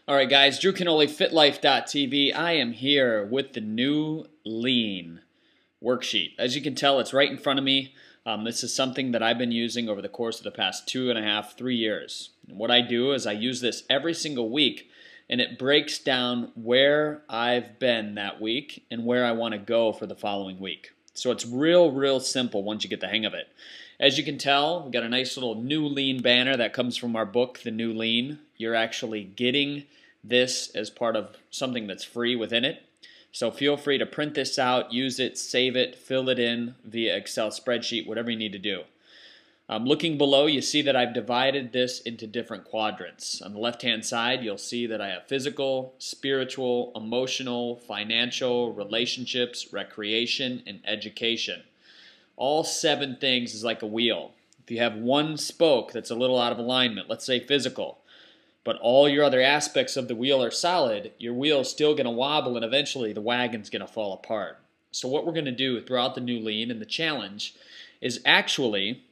All right, guys, Drew Canole, FitLife.tv. I am here with the new lean worksheet. As you can tell, it's right in front of me. This is something that I've been using over the course of the past 2.5, 3 years. And what I do is I use this every single week, and it breaks down where I've been that week and where I want to go for the following week. So it's real simple once you get the hang of it. As you can tell, we've got a nice little new lean banner that comes from our book, The New Lean. You're actually getting this as part of something that's free within it. So feel free to print this out, use it, save it, fill it in via Excel spreadsheet, whatever you need to do. Looking below, you see that I've divided this into different quadrants. On the left-hand side, you'll see that I have physical, spiritual, emotional, financial, relationships, recreation, and education. All 7 things is like a wheel. If you have one spoke that's a little out of alignment, let's say physical, but all your other aspects of the wheel are solid, your wheel is still going to wobble and eventually the wagon's going to fall apart. So what we're going to do throughout the new lean and the challenge is actually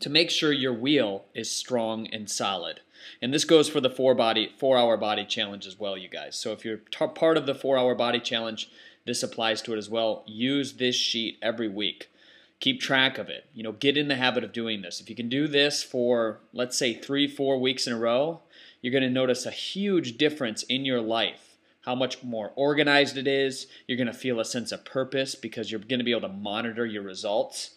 to make sure your wheel is strong and solid. And this goes for the 4-hour body challenge as well, you guys. So if you're part of the 4-hour body challenge, this applies to it as well. Use this sheet every week. Keep track of it. Get in the habit of doing this. If you can do this for, let's say, 3-4 weeks in a row, you're going to notice a huge difference in your life. How much more organized it is. You're going to feel a sense of purpose because you're going to be able to monitor your results.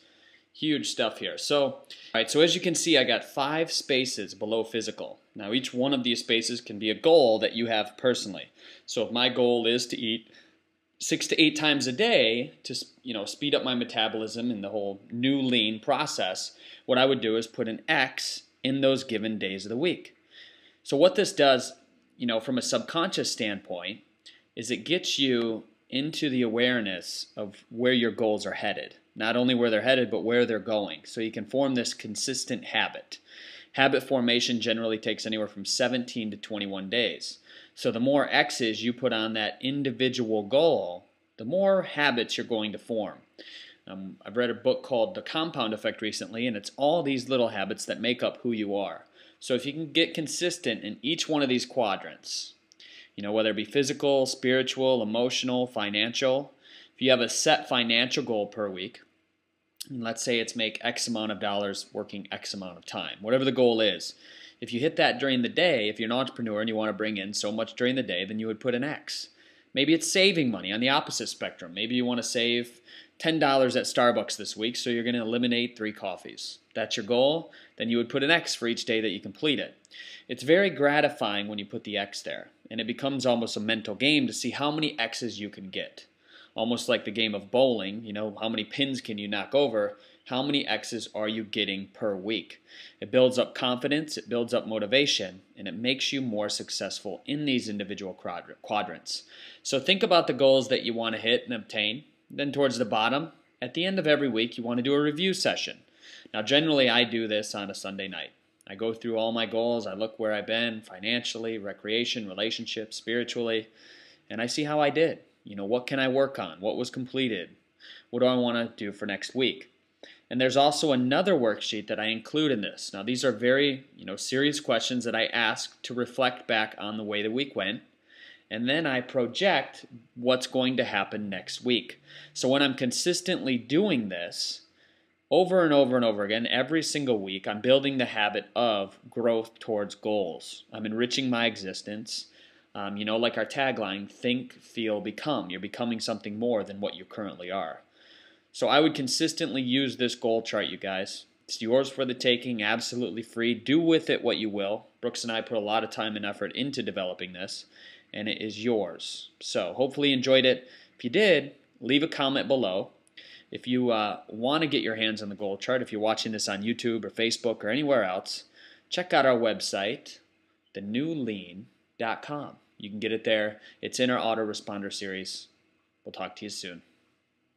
Huge stuff here. So as you can see, I got 5 spaces below physical. Now, each one of these spaces can be a goal that you have personally. So if my goal is to eat 6 to 8 times a day to speed up my metabolism and the whole new lean process, what I would do is put an X in those given days of the week. So what this does, from a subconscious standpoint, is it gets you into the awareness of where your goals are headed. Not only where they're headed, but where they're going. So you can form this consistent habit. Habit formation generally takes anywhere from 17 to 21 days. So the more X's you put on that individual goal, the more habits you're going to form. I've read a book called The Compound Effect recently, and it's all these little habits that make up who you are. So if you can get consistent in each one of these quadrants, whether it be physical, spiritual, emotional, financial, if you have a set financial goal per week, and let's say it's make X amount of dollars working X amount of time, whatever the goal is. If you hit that during the day, if you're an entrepreneur and you want to bring in so much during the day, then you would put an X. Maybe it's saving money on the opposite spectrum. Maybe you want to save $10 at Starbucks this week, so you're going to eliminate 3 coffees. That's your goal. Then you would put an X for each day that you complete it. It's very gratifying when you put the X there, and it becomes almost a mental game to see how many X's you can get. Almost like the game of bowling, how many pins can you knock over? How many X's are you getting per week? It builds up confidence, it builds up motivation, and it makes you more successful in these individual quadrants. So think about the goals that you want to hit and obtain. Then towards the bottom, at the end of every week, you want to do a review session. Now, generally, I do this on a Sunday night. I go through all my goals, I look where I've been financially, recreation, relationships, spiritually, and I see how I did. What can I work on? What was completed? What do I want to do for next week? And there's also another worksheet that I include in this. Now, these are very, serious questions that I ask to reflect back on the way the week went. And then I project what's going to happen next week. So when I'm consistently doing this over and over and over again, every single week, I'm building the habit of growth towards goals. I'm enriching my existence. Like our tagline, think, feel, become. You're becoming something more than what you currently are. So I would consistently use this goal chart, you guys. It's yours for the taking, absolutely free. Do with it what you will. Brooks and I put a lot of time and effort into developing this, and it is yours. So hopefully you enjoyed it. If you did, leave a comment below. If you want to get your hands on the goal chart, if you're watching this on YouTube or Facebook or anywhere else, check out our website, thenewlean.com. You can get it there. It's in our autoresponder series. We'll talk to you soon.